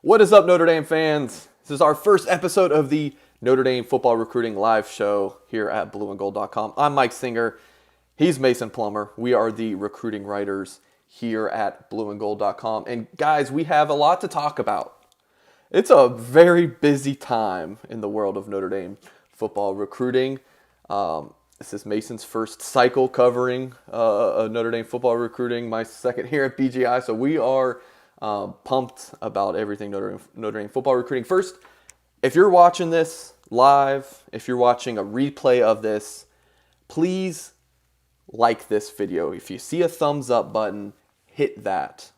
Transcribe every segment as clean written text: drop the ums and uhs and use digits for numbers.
What is up, Notre Dame fans? This is our first episode of the Notre Dame Football Recruiting Live Show here at blueandgold.com. I'm Mike Singer. He's Mason Plummer. We are the recruiting writers here at blueandgold.com. And guys, we have a lot to talk about. It's a very busy time in the world of Notre Dame football recruiting. This is Mason's first cycle covering Notre Dame football recruiting, my second here at BGI. So we are pumped about everything Notre Dame football recruiting. First, if you're watching this live, if you're watching a replay of this, please like this video. If you see a thumbs up button, hit that.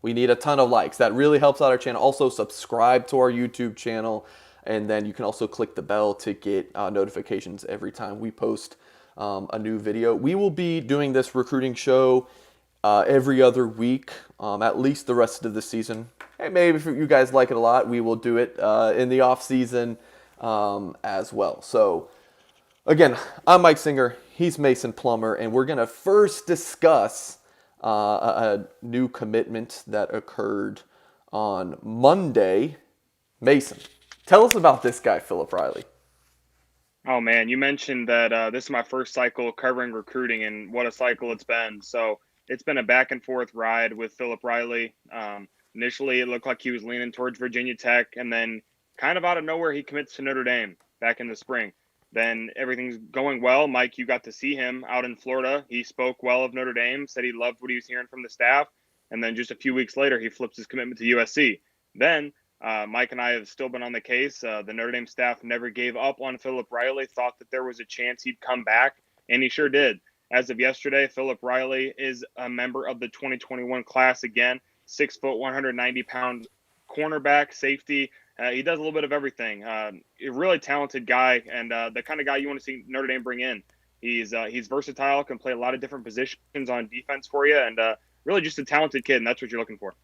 We need a ton of likes. That really helps out our channel. Also, subscribe to our YouTube channel, and then you can also click the bell to get notifications every time we post a new video. We will be doing this recruiting show every other week, at least the rest of the season. Hey, maybe if you guys like it a lot, we will do it in the off season as well. So again, I'm Mike Singer. He's Mason Plummer, and we're gonna first discuss a new commitment that occurred on Monday. Mason, tell us about this guy, Philip Riley. Oh man, you mentioned that this is my first cycle covering recruiting, and what a cycle it's been. So it's been a back and forth ride with Philip Riley. Initially, it looked like he was leaning towards Virginia Tech, and then kind of out of nowhere, he commits to Notre Dame back in the spring. Then everything's going well. Mike, you got to see him out in Florida. He spoke well of Notre Dame, said he loved what he was hearing from the staff, and then just a few weeks later, he flips his commitment to USC. Then Mike and I have still been on the case. The Notre Dame staff never gave up on Philip Riley, thought that there was a chance he'd come back, and he sure did. As of yesterday, Philip Riley is a member of the 2021 class again, 6', 190-pound cornerback, safety. He does a little bit of everything. A really talented guy, and the kind of guy you want to see Notre Dame bring in. He's versatile, can play a lot of different positions on defense for you, and really just a talented kid, and that's what you're looking for.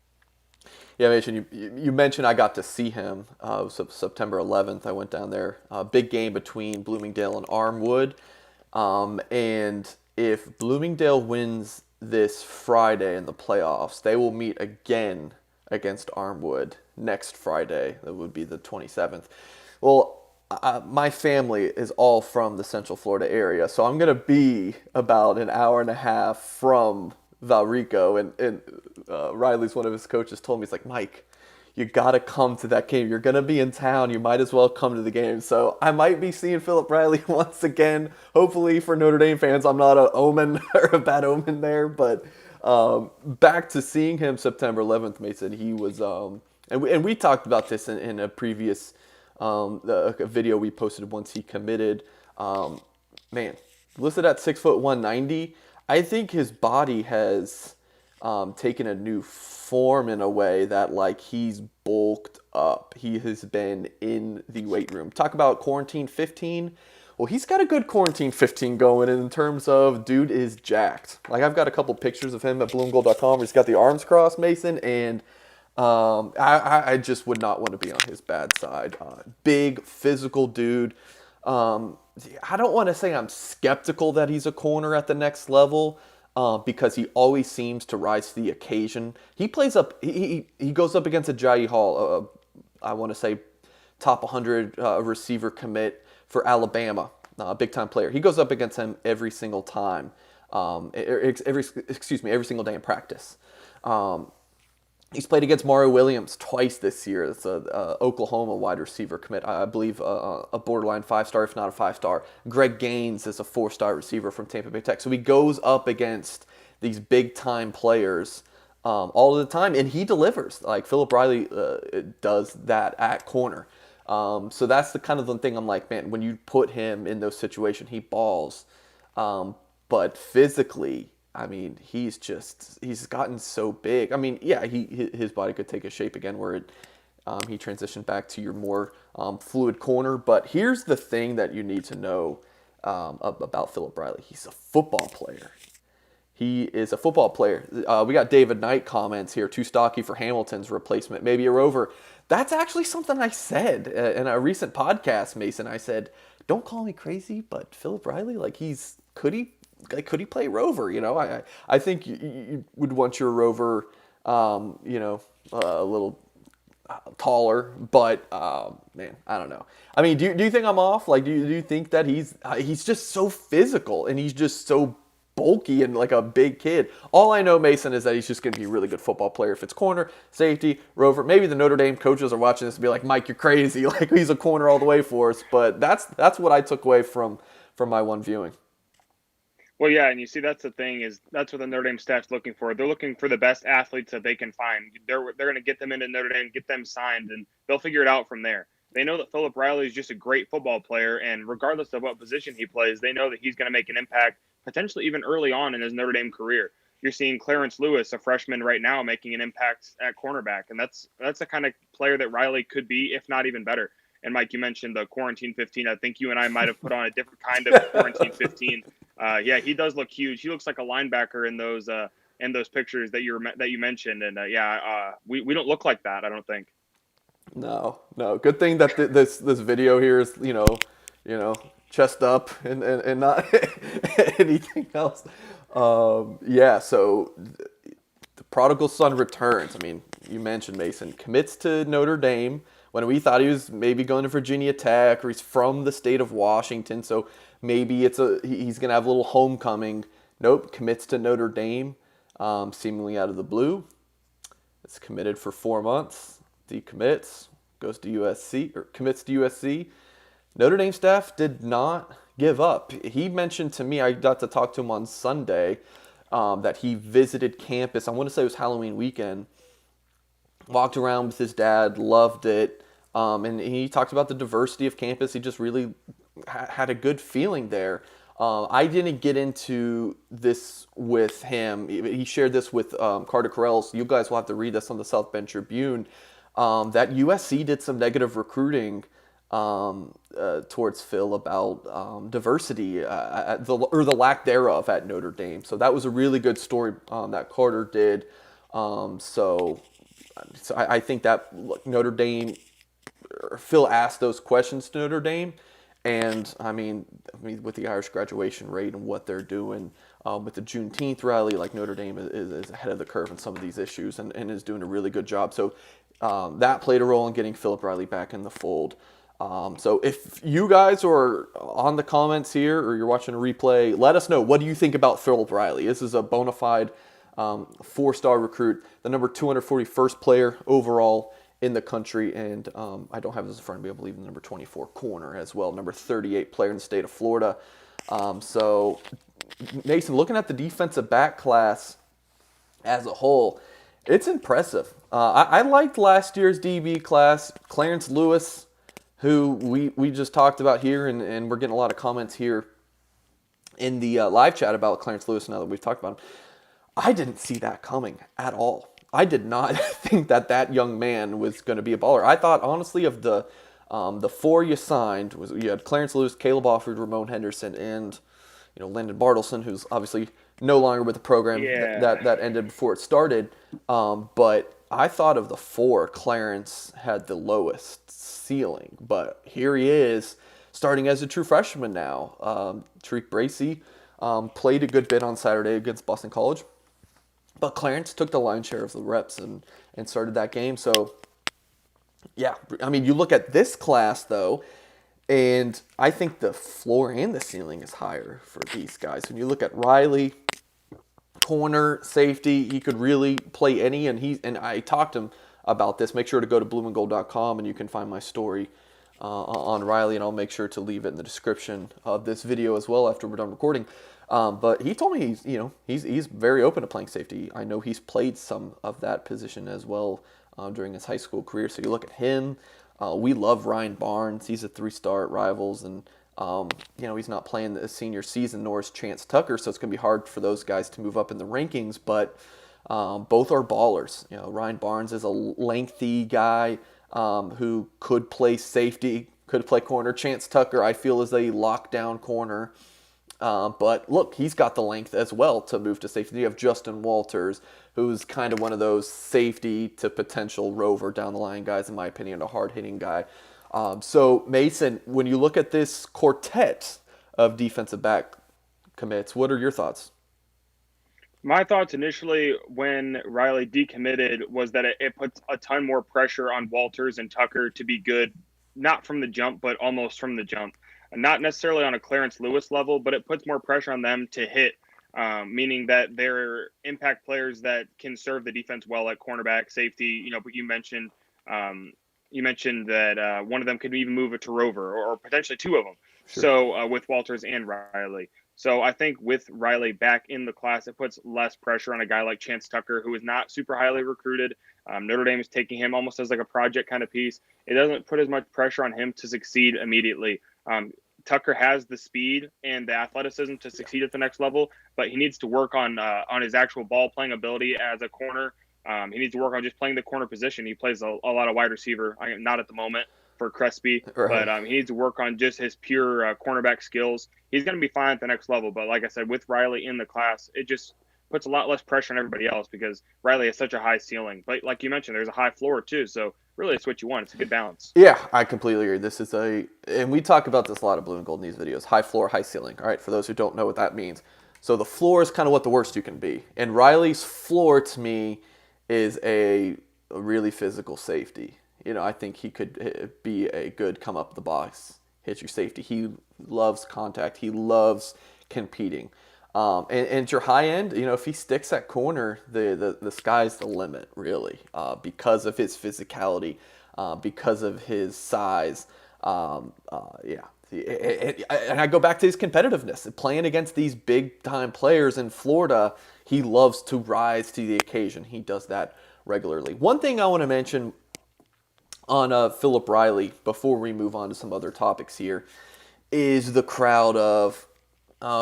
Yeah, Mason, you mentioned I got to see him. It was September 11th. I went down there. Big game between Bloomingdale and Armwood. And if Bloomingdale wins this Friday in the playoffs, they will meet again against Armwood next Friday. That would be the 27th. Well, my family is all from the Central Florida area, so I'm going to be about an hour and a half from Valrico, and Riley's one of his coaches told me, he's like, Mike, you got to come to that game. You're going to be in town. You might as well come to the game. So I might be seeing Philip Riley once again. Hopefully for Notre Dame fans, I'm not a omen or a bad omen there. But back to seeing him September 11th, Mason, he was, and we talked about this in a previous a video we posted once he committed. Man, listed at 6', 190. I think his body has taken a new form in a way that, like, he's bulked up. He has been in the weight room. Talk about quarantine 15. Well, he's got a good quarantine 15 going in terms of dude is jacked. Like, I've got a couple pictures of him at bloomgold.com where he's got the arms crossed, Mason, and I just would not want to be on his bad side. Big physical dude. I don't want to say I'm skeptical that he's a corner at the next level, because he always seems to rise to the occasion. He plays up. He goes up against a Jai Hall. I want to say top 100 receiver commit for Alabama, big time player. He goes up against him every single time. Every single day in practice. He's played against Mario Williams twice this year. It's a Oklahoma wide receiver commit. I believe a borderline 5-star, if not a 5-star. Greg Gaines is a 4-star receiver from Tampa Bay Tech. So he goes up against these big-time players all the time, and he delivers. Like, Philip Riley does that at corner. So that's the kind of the thing I'm like, man, when you put him in those situations, he balls. But physically, I mean, he's gotten so big. I mean, yeah, his body could take a shape again where he transitioned back to your more fluid corner. But here's the thing that you need to know about Philip Riley. He's a football player. He is a football player. We got David Knight comments here. Too stocky for Hamilton's replacement. Maybe a rover. That's actually something I said in a recent podcast, Mason. I said, don't call me crazy, but Philip Riley, like, could he play rover? You know, I think you would want your rover, a little taller, but man, I don't know. I mean, do you think I'm off? Like, do you think that he's just so physical and he's just so bulky and like a big kid? All I know, Mason, is that he's just going to be a really good football player. If it's corner, safety, rover, maybe the Notre Dame coaches are watching this and be like, Mike, you're crazy. Like he's a corner all the way for us. But that's what I took away from my one viewing. Well, yeah, and you see that's the thing is that's what the Notre Dame staff's looking for. They're looking for the best athletes that they can find. They're going to get them into Notre Dame, get them signed, and they'll figure it out from there. They know that Philip Riley is just a great football player, and regardless of what position he plays, they know that he's going to make an impact potentially even early on in his Notre Dame career. You're seeing Clarence Lewis, a freshman right now, making an impact at cornerback, and that's the kind of player that Riley could be, if not even better. And Mike, you mentioned the quarantine 15. I think you and I might have put on a different kind of quarantine 15. Yeah, he does look huge. He looks like a linebacker in those pictures that you mentioned. And we don't look like that. I don't think. No, no. Good thing that this video here is chest up and not anything else. Yeah. So the prodigal son returns. I mean, you mentioned Mason commits to Notre Dame when we thought he was maybe going to Virginia Tech or he's from the state of Washington. So maybe he's going to have a little homecoming. Nope, commits to Notre Dame, seemingly out of the blue. It's committed for 4 months. Decommits, goes to USC or commits to USC. Notre Dame staff did not give up. He mentioned to me, I got to talk to him on Sunday, that he visited campus. I want to say it was Halloween weekend. Walked around with his dad, loved it. And he talked about the diversity of campus. He just really had a good feeling there. I didn't get into this with him. He shared this with Carter Carrells. You guys will have to read this on the South Bend Tribune. That USC did some negative recruiting towards Phil about diversity or the lack thereof at Notre Dame. So that was a really good story that Carter did. So I think that Notre Dame, Phil asked those questions to Notre Dame. And I mean, with the Irish graduation rate and what they're doing with the Juneteenth rally, like Notre Dame is ahead of the curve in some of these issues and is doing a really good job. So that played a role in getting Philip Riley back in the fold. So if you guys are on the comments here or you're watching a replay, let us know. What do you think about Philip Riley? This is a bona fide 4-star recruit, the number 241st player overall in the country, and I don't have this in front of me. I believe the number 24 corner as well, number 38 player in the state of Florida. So, Mason, looking at the defensive back class as a whole, it's impressive. I liked last year's DB class. Clarence Lewis, who we just talked about here, and we're getting a lot of comments here in the live chat about Clarence Lewis now that we've talked about him. I didn't see that coming at all. I did not think that young man was going to be a baller. I thought, honestly, of the 4 you signed, you had Clarence Lewis, Caleb Offord, Ramon Henderson, and Landon Bartleson, who's obviously no longer with the program. Yeah. That ended before it started. But I thought of the 4, Clarence had the lowest ceiling. But here he is, starting as a true freshman now. Tariq Bracy played a good bit on Saturday against Boston College. But Clarence took the lion's share of the reps and started that game. So, yeah, I mean, you look at this class, though, and I think the floor and the ceiling is higher for these guys. When you look at Riley, corner, safety, he could really play any. And I talked to him about this. Make sure to go to blueandgold.com, and you can find my story on Riley, and I'll make sure to leave it in the description of this video as well after we're done recording. But he told me he's very open to playing safety. I know he's played some of that position as well during his high school career. So you look at him. We love Ryan Barnes. He's a 3-star at Rivals, and he's not playing the senior season, nor is Chance Tucker. So it's going to be hard for those guys to move up in the rankings. But both are ballers. Ryan Barnes is a lengthy guy who could play safety, could play corner. Chance Tucker, I feel, is a lockdown corner. But look, he's got the length as well to move to safety. You have Justin Walters, who's kind of one of those safety to potential rover down the line guys, in my opinion, a hard-hitting guy. So, Mason, when you look at this quartet of defensive back commits, what are your thoughts? My thoughts initially when Riley decommitted was that it puts a ton more pressure on Walters and Tucker to be good, not from the jump, but almost from the jump. Not necessarily on a Clarence Lewis level, but it puts more pressure on them to hit, meaning that they're impact players that can serve the defense well at cornerback, safety. But um, you mentioned that one of them could even move it to Rover, or potentially two of them. Sure. So with Walters and Riley. So I think with Riley back in the class, it puts less pressure on a guy like Chance Tucker, who is not super highly recruited. Notre Dame is taking him almost as like a project kind of piece. It doesn't put as much pressure on him to succeed immediately. Tucker has the speed and the athleticism to Yeah. succeed at the next level, but he needs to work on his actual ball playing ability as a corner. He needs to work on just playing the corner position. He plays a lot of wide receiver, not at the moment for Crespi, but Right. he needs to work on just his pure cornerback skills. He's going to be fine at the next level, but like I said, with Riley in the class, it just puts a lot less pressure on everybody else because Riley has such a high ceiling. But like you mentioned, there's a high floor too. So really, it's what you want. It's a good balance. Yeah, I completely agree. This is and we talk about this a lot of Blue and Gold in these videos. High floor, high ceiling. All right, for those who don't know what that means. So the floor is kind of what the worst you can be. And Riley's floor to me is a really physical safety. I think he could be a good come up the box, hit your safety. He loves contact. He loves competing. And your high end, if he sticks at corner, the sky's the limit, really, because of his physicality, because of his size. Yeah. And I go back to his competitiveness. Playing against these big time players in Florida, he loves to rise to the occasion. He does that regularly. One thing I want to mention on Philip Riley before we move on to some other topics here is the crowd of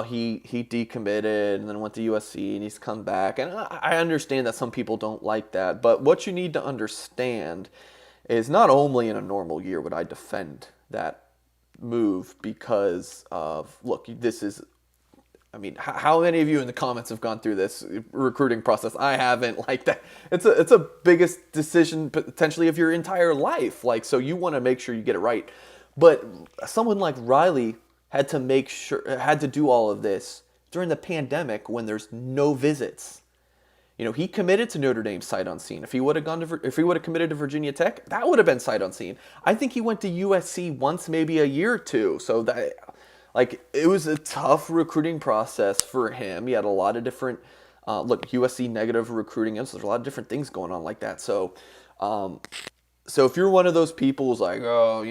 he decommitted and then went to USC and he's come back. And I understand that some people don't like that, but what you need to understand is not only in a normal year would I defend that move because of, look, this is, I mean, how many of you in the comments have gone through this recruiting process? I haven't. Like that, it's a biggest decision potentially of your entire life. Like, so you want to make sure you get it right. But someone like Riley had to do all of this during the pandemic when there's no visits. He committed to Notre Dame sight unseen. If he would have committed to Virginia Tech, that would have been sight unseen. I think he went to USC once, maybe a year or two. So that, like, it was a tough recruiting process for him. He had a lot of different, USC negative recruiting, so there's a lot of different things going on like that. So if you're one of those people who's like, oh,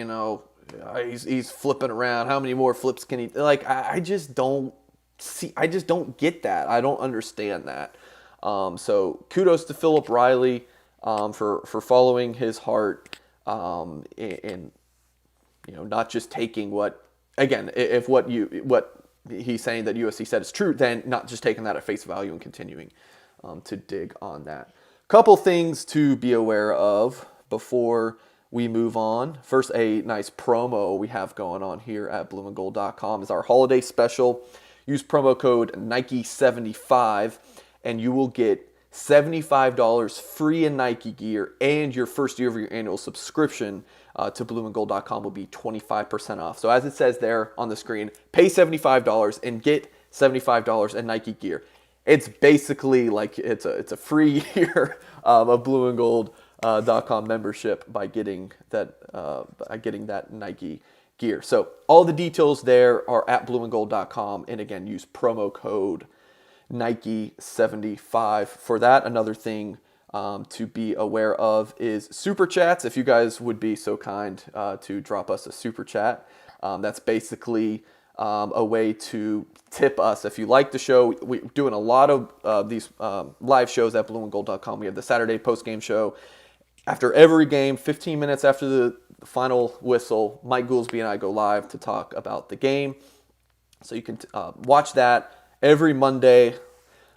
he's flipping around. How many more flips can he? Like, I just don't see. I just don't get that. I don't understand that. So kudos to Philip Riley for following his heart and not just taking what, again, if what he's saying that USC said is true, then not just taking that at face value and continuing to dig on that. Couple things to be aware of before we move on. First, a nice promo we have going on here at blueandgold.com is our holiday special. Use promo code Nike75 and you will get $75 free in Nike gear, and your first year of your annual subscription to blueandgold.com will be 25% off. So as it says there on the screen, pay $75 and get $75 in Nike gear. It's basically like it's a free year of blueandgold.com membership by getting that Nike gear. So all the details there are at blueandgold.com, and again, use promo code Nike75 for that. Another thing to be aware of is super chats. If you guys would be so kind to drop us a super chat, that's basically a way to tip us. If you like the show, we're doing a lot of these live shows at blueandgold.com. We have the Saturday post-game show. After every game, 15 minutes after the final whistle, Mike Goolsby and I go live to talk about the game. So you can watch that. Every Monday,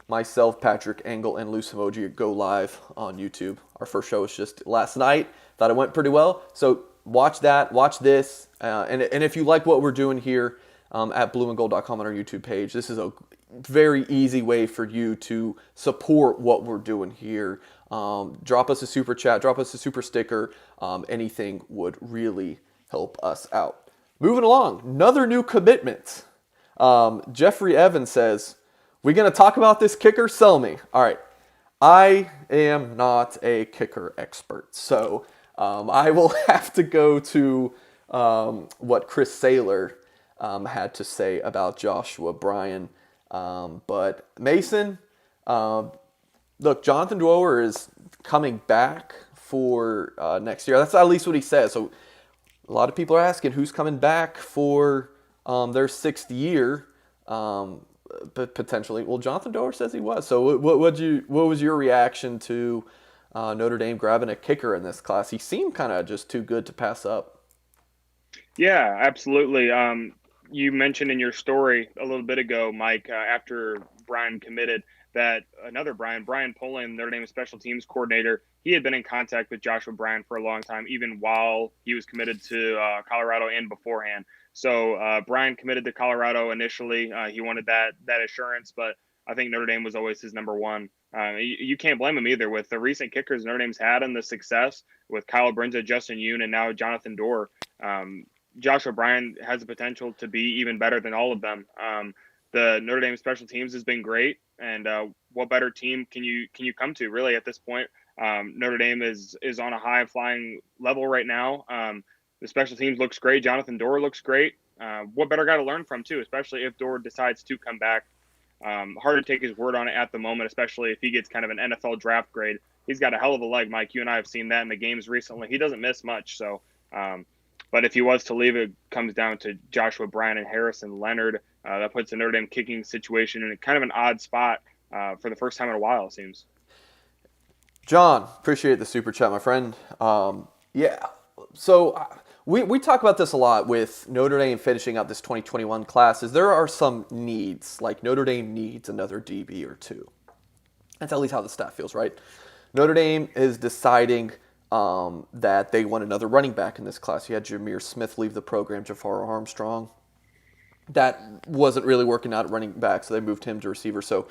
myself, Patrick Engel, and Loose Emoji go live on YouTube. Our first show was just last night. Thought it went pretty well. So watch that, watch this. And if you like what we're doing here at blueandgold.com on our YouTube page, this is a very easy way for you to support what we're doing here. Drop us a super chat, drop us a super sticker. Anything would really help us out. Moving along, another new commitment. Jeffrey Evans says, We gonna talk about this kicker? Sell me. All right. I am not a kicker expert, so I will have to go to what Chris Saylor had to say about Joshua Bryan. But Mason, look, Jonathan Dwoer is coming back for next year. That's at least what he says. So a lot of people are asking who's coming back for their sixth year, but potentially. Well, Jonathan Doer says he was. So what was your reaction to Notre Dame grabbing a kicker in this class? He seemed kind of just too good to pass up. Yeah, absolutely. You mentioned in your story a little bit ago, Mike, after Brian committed, that another Brian Pullen, Notre Dame special teams coordinator, he had been in contact with Joshua Bryan for a long time, even while he was committed to Colorado and beforehand. So Brian committed to Colorado initially. He wanted that assurance, but I think Notre Dame was always his number one. You can't blame him either. With the recent kickers Notre Dame's had and the success with Kyle Brinza, Justin Yoon, and now Jonathan Doer, Joshua Bryan has the potential to be even better than all of them. The Notre Dame special teams has been great, and what better team can you come to really at this point? Notre Dame is on a high flying level right now. The special teams looks great. Jonathan Doer looks great. What better guy to learn from too, especially if Doer decides to come back. Hard to take his word on it at the moment, especially if he gets kind of an NFL draft grade. He's got a hell of a leg, Mike. You and I have seen that in the games recently. He doesn't miss much, so. But if he was to leave, it comes down to Joshua Bryan and Harrison Leonard. That puts the Notre Dame kicking situation in kind of an odd spot for the first time in a while, it seems. John, appreciate the super chat, my friend. Yeah, so we talk about this a lot with Notre Dame finishing up this 2021 class. Is there are some needs, like Notre Dame needs another DB or two. That's at least how the staff feels, right? Notre Dame is deciding that they want another running back in this class. You had Jameer Smith leave the program, Jafar Armstrong. That wasn't really working out at running back, so they moved him to receiver. So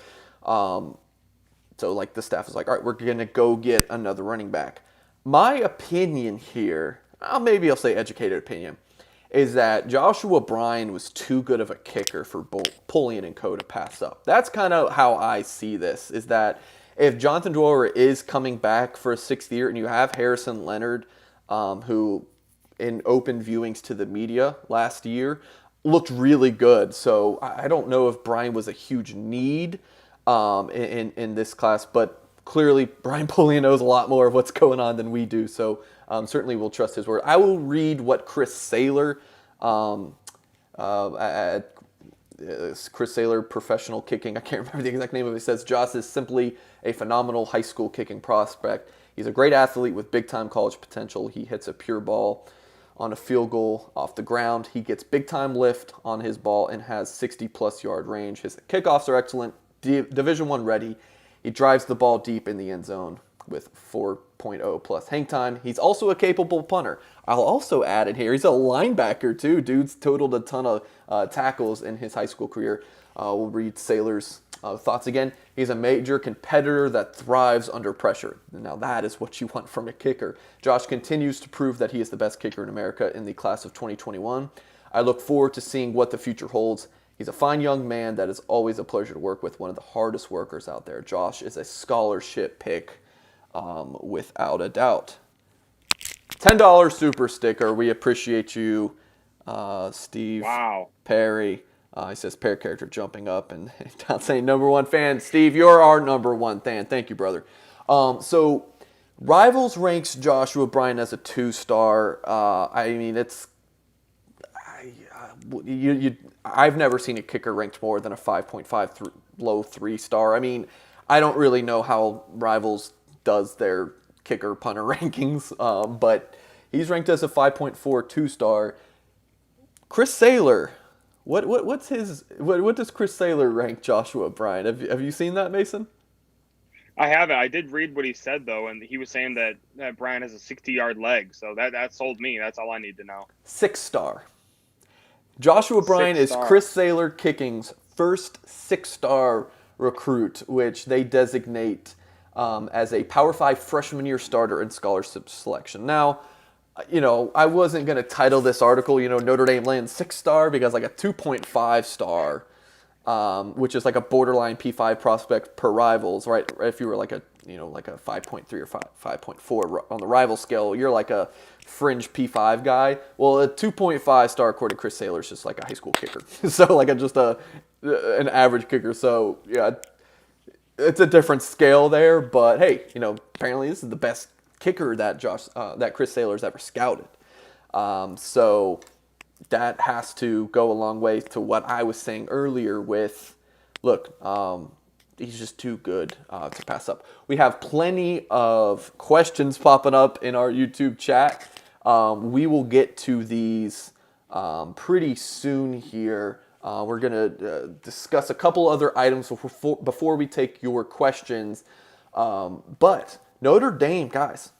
like the staff is like, all right, we're gonna go get another running back. My opinion here, maybe I'll say educated opinion, is that Joshua Bryan was too good of a kicker for Pullian and co to pass up. That's kind of how I see this, is that if Jonathan Dwoer is coming back for a sixth year and you have Harrison Leonard, who in open viewings to the media last year looked really good. So I don't know if Bryan was a huge need in this class, but clearly Brian Pullian knows a lot more of what's going on than we do. So certainly we'll trust his word. I will read what Chris Saylor at Chris Saylor, professional kicking. I can't remember the exact name of it. He says, Josh is simply a phenomenal high school kicking prospect. He's a great athlete with big-time college potential. He hits a pure ball on a field goal off the ground. He gets big-time lift on his ball and has 60-plus yard range. His kickoffs are excellent, Division I ready. He drives the ball deep in the end zone with 4.0 plus hang time. He's also a capable punter. I'll also add in here, he's a linebacker too. Dude's totaled a ton of tackles in his high school career. We'll read Saylor's thoughts again. He's a major competitor that thrives under pressure. Now that is what you want from a kicker. Josh continues to prove that he is the best kicker in America in the class of 2021. I look forward to seeing what the future holds. He's a fine young man that is always a pleasure to work with, one of the hardest workers out there. Josh is a scholarship pick without a doubt. $10 super sticker. We appreciate you, Steve. Wow. Perry. He says, pair character jumping up and not saying number one fan. Steve, you're our number one fan. Thank you, brother. So Rivals ranks Joshua Bryan as a 2-star. I mean, I've never seen a kicker ranked more than a 5.5 low 3-star. I mean, I don't really know how Rivals does their kicker punter rankings, but he's ranked as a 5.4 2-star. Chris Saylor, what does Chris Saylor rank Joshua Bryan? Have you seen that, Mason? I haven't. I did read what he said though, and he was saying that Bryan has a 60-yard leg, so that sold me. That's all I need to know. 6-star. Joshua Bryan is 6-star. Chris Saylor Kicking's first 6-star recruit, which they designate as a Power 5 freshman year starter in scholarship selection. Now, I wasn't going to title this article, Notre Dame lands 6-star, because like a 2.5 star which is like a borderline P5 prospect per rivals, right? If you were like a 5.3 or 5.4 on the rival scale, you're like a fringe P5 guy. Well, a 2.5 star according to Chris Saylor is just like a high school kicker, so like an average kicker. So yeah, it's a different scale there, but hey, apparently this is the best kicker that Chris Saylor's ever scouted. So that has to go a long way to what I was saying earlier with, look, he's just too good to pass up. We have plenty of questions popping up in our YouTube chat. We will get to these pretty soon here. We're going to discuss a couple other items before we take your questions. But Notre Dame, guys,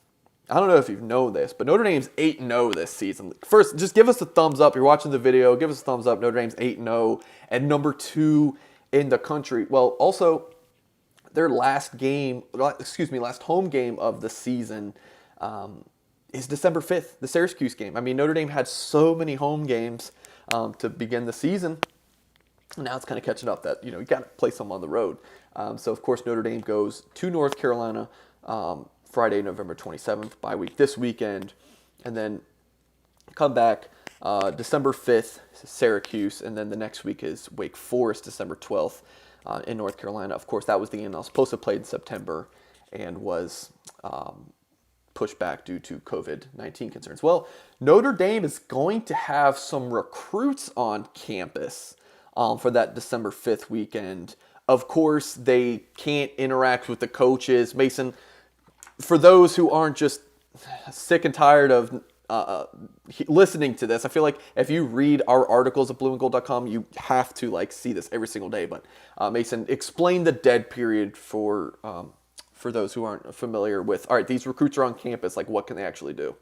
I don't know if you know this, but Notre Dame's 8-0 this season. First, just give us a thumbs up. You're watching the video. Give us a thumbs up. Notre Dame's 8-0 and number 2 in the country. Well, also, their last home game of the season is December 5th, the Syracuse game. I mean, Notre Dame had so many home games to begin the season. Now it's kind of catching up that, you got to play some on the road. So, of course, Notre Dame goes to North Carolina Friday, November 27th, bye week this weekend, and then come back December 5th, Syracuse, and then the next week is Wake Forest, December 12th in North Carolina. Of course, that was the game I was supposed to play in September and was pushed back due to COVID-19 concerns. Well, Notre Dame is going to have some recruits on campus for that December 5th weekend. Of course, they can't interact with the coaches. Mason, for those who aren't just sick and tired of listening to this, I feel like if you read our articles at blueandgold.com, you have to see this every single day. But Mason, explain the dead period for those who aren't familiar with. All right, these recruits are on campus. What can they actually do?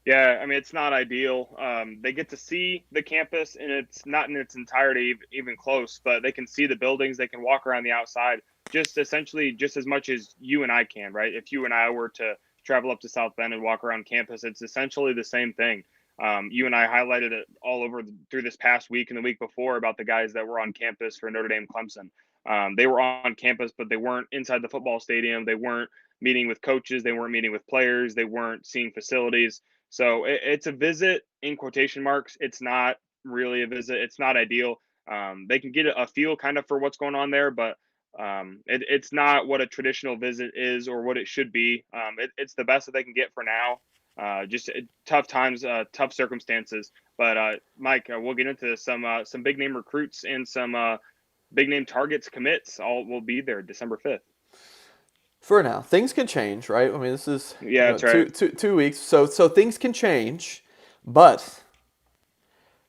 Yeah, I mean, it's not ideal. They get to see the campus, and it's not in its entirety even close, but they can see the buildings. They can walk around the outside essentially just as much as you and I can, right? If you and I were to travel up to South Bend and walk around campus, it's essentially the same thing. You and I highlighted it all over through this past week and the week before about the guys that were on campus for Notre Dame Clemson. They were on campus, but they weren't inside the football stadium. They weren't meeting with coaches. They weren't meeting with players. They weren't seeing facilities. So it's a visit in quotation marks. It's not really a visit. It's not ideal. They can get a feel kind of for what's going on there, but it's not what a traditional visit is or what it should be. It's the best that they can get for now. Just tough times, tough circumstances. But Mike, we'll get into some big name recruits and some big name targets, commits. All will be there December 5th. For now, things can change, right? I mean, this is that's right. 2 weeks, so things can change. But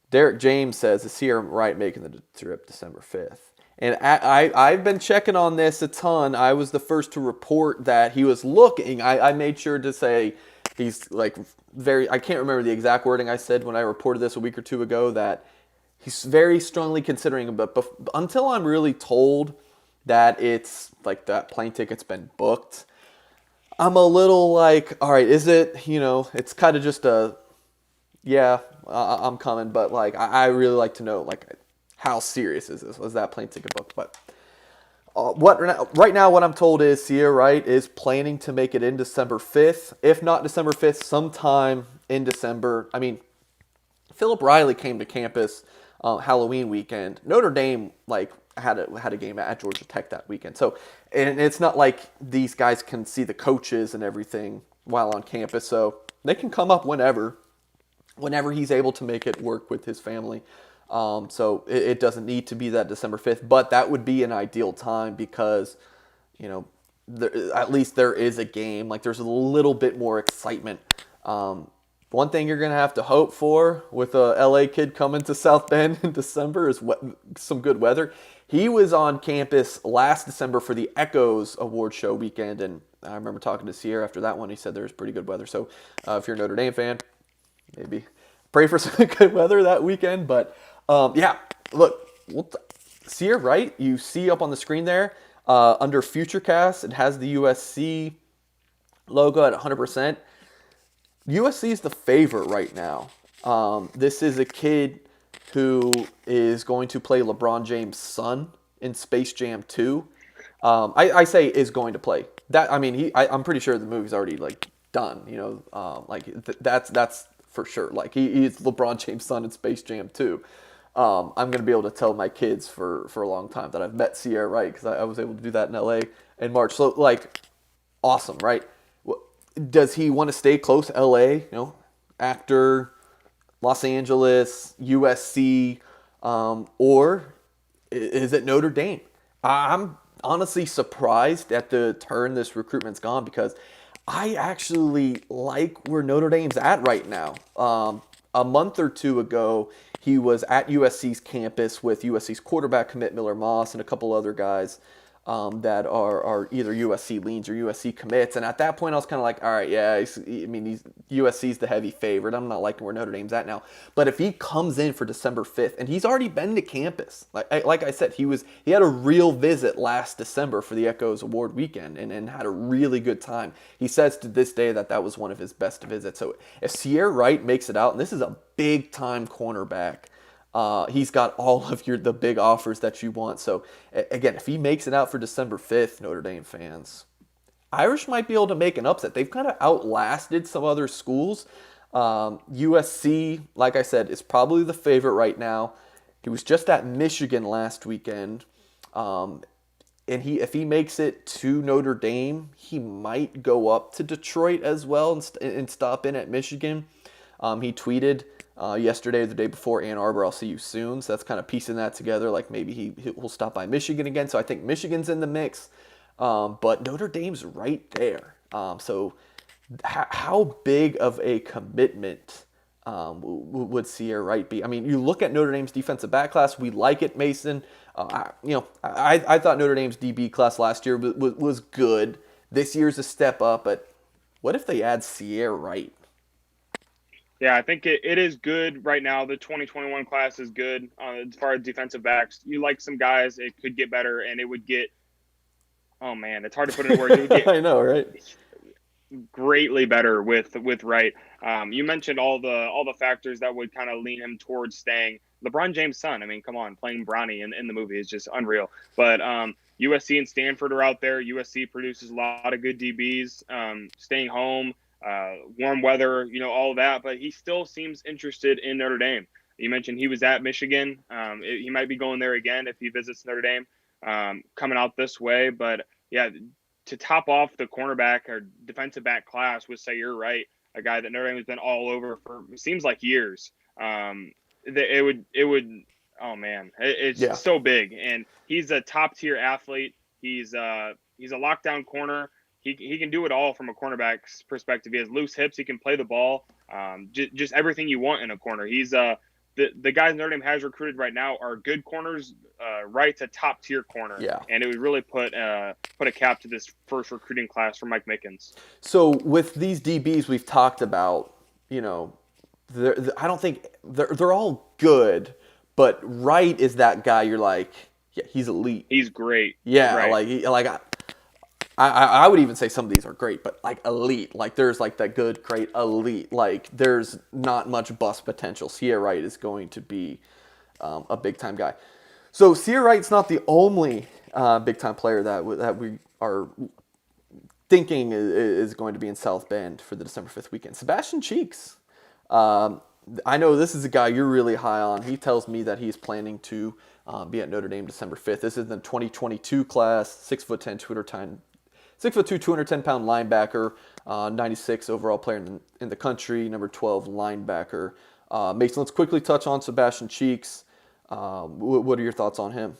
Derek James says, is Sierra Wright making the trip December 5th? And I've been checking on this a ton. I was the first to report that he was looking. I made sure to say he's I can't remember the exact wording I said when I reported this a week or two ago, that he's very strongly considering it. But until I'm really told that it's that plane ticket's been booked, I'm a little all right, is it, it's kind of just I'm coming, but I really like to know how serious is this? Was that plane ticket booked? But right now what I'm told is Sierra Wright is planning to make it in December 5th. If not December 5th, sometime in December. I mean, Philip Riley came to campus Halloween weekend. Notre Dame had a game at Georgia Tech that weekend. So, and it's not like these guys can see the coaches and everything while on campus. So they can come up whenever he's able to make it work with his family. So it doesn't need to be that December 5th, but that would be an ideal time because, at least there is a game. There's a little bit more excitement. One thing you're going to have to hope for with a LA kid coming to South Bend in December is some good weather. He was on campus last December for the Echoes Award Show weekend, and I remember talking to Sierra after that one. He said there was pretty good weather. So if you're a Notre Dame fan, maybe pray for some good weather that weekend. But look, Sierra Wright, you see up on the screen there, under Futurecast, it has the USC logo at 100%. USC is the favorite right now. This is a kid who is going to play LeBron James' son in Space Jam 2. I say is going to play that. I mean, I'm pretty sure the movie's already like done. That's for sure. Like he's LeBron James' son in Space Jam 2. I'm gonna be able to tell my kids for a long time that I've met Sierra Wright because I was able to do that in LA in March. So like, awesome, right? Does he want to stay close to LA? Actor, Los Angeles, USC, or is it Notre Dame? I'm honestly surprised at the turn this recruitment's gone because I actually like where Notre Dame's at right now. A month or two ago, he was at USC's campus with USC's quarterback commit Miller Moss and a couple other guys that are either USC leans or USC commits. And at that point, I was kind of like, all right, yeah, USC's the heavy favorite. I'm not liking where Notre Dame's at now. But if he comes in for December 5th, and he's already been to campus, like I said, he had a real visit last December for the Echoes Award weekend and had a really good time. He says to this day that was one of his best visits. So if Sierra Wright makes it out, and this is a big time cornerback, he's got all of the big offers that you want. So again, if he makes it out for December 5th, Notre Dame fans, Irish might be able to make an upset. They've kind of outlasted some other schools. USC, like I said, is probably the favorite right now. He was just at Michigan last weekend. And if he makes it to Notre Dame, he might go up to Detroit as well and stop in at Michigan. He tweeted yesterday or the day before, Ann Arbor, I'll see you soon. So that's kind of piecing that together. Like maybe he'll stop by Michigan again. So I think Michigan's in the mix. But Notre Dame's right there. So how big of a commitment would Sierra Wright be? I mean, you look at Notre Dame's defensive back class. We like it, Mason. I thought Notre Dame's DB class last year was good. This year's a step up. But what if they add Sierra Wright? Yeah, I think it is good right now. The 2021 class is good as far as defensive backs. You like some guys, it could get better, and it would get, oh man, it's hard to put into words. It would get I know, right? greatly better with Wright. You mentioned all the factors that would kind of lean him towards staying. LeBron James' son, I mean, come on, playing Bronny in the movie is just unreal. But USC and Stanford are out there. USC produces a lot of good DBs. Staying home, warm weather, all of that. But he still seems interested in Notre Dame. You mentioned he was at Michigan. He might be going there again if he visits Notre Dame coming out this way. But yeah, to top off the cornerback or defensive back class with Sierra Wright, a guy that Notre Dame has been all over for it seems like years. It would. Oh man, it's so big, and he's a top tier athlete. He's a lockdown corner. He can do it all from a cornerback's perspective. He has loose hips. He can play the ball. Just everything you want in a corner. He's the guys Notre Dame has recruited right now are good corners. Wright's a top tier corner. Yeah. And it would really put a cap to this first recruiting class for Mike Mickens. So with these DBs we've talked about, I don't think they're all good, but Wright is that guy you're like, yeah, he's elite. He's great. Yeah, right. I would even say some of these are great, but like elite. Like there's like that good, great, elite. Like there's not much bust potential. Sierra Wright is going to be a big time guy. So Sierra Wright's not the only big time player that we are thinking is going to be in South Bend for the December 5th weekend. Sebastian Cheeks. I know this is a guy you're really high on. He tells me that he's planning to be at Notre Dame December 5th. This is the 2022 class, 6'10", 6'2", 210-pound linebacker, 96 overall player in the country, number 12 linebacker. Mason, let's quickly touch on Sebastian Cheeks. What are your thoughts on him?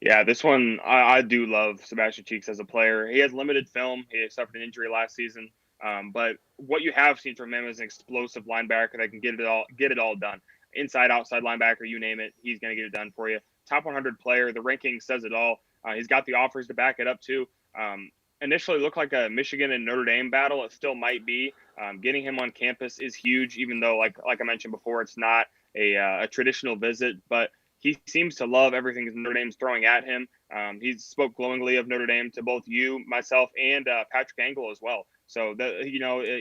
Yeah, this one, I do love Sebastian Cheeks as a player. He has limited film. He suffered an injury last season. But what you have seen from him is an explosive linebacker that can get it all done. Inside, outside linebacker, you name it, he's going to get it done for you. Top 100 player. The ranking says it all. He's got the offers to back it up too. Initially looked like a Michigan and Notre Dame battle. It still might be. Getting him on campus is huge, even though, like I mentioned before, it's not a traditional visit. But he seems to love everything Notre Dame's throwing at him. He spoke glowingly of Notre Dame to both you, myself, and Patrick Angle as well. So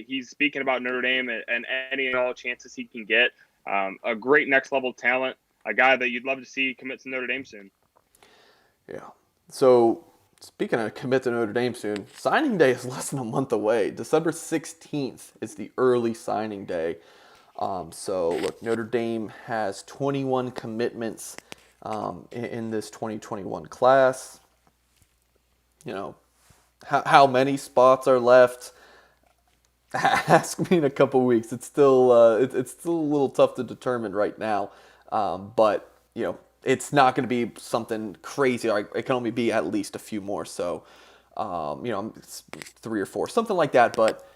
he's speaking about Notre Dame and any and all chances he can get. A great next level talent, a guy that you'd love to see commit to Notre Dame soon. Yeah. So speaking of commit to Notre Dame soon, signing day is less than a month away. December 16th is the early signing day. So look, Notre Dame has 21 commitments in this 2021 class. You know, how many spots are left? Ask me in a couple weeks. It's still it's still a little tough to determine right now, but it's not going to be something crazy. Like, it can only be at least a few more. So it's 3 or 4, something like that. But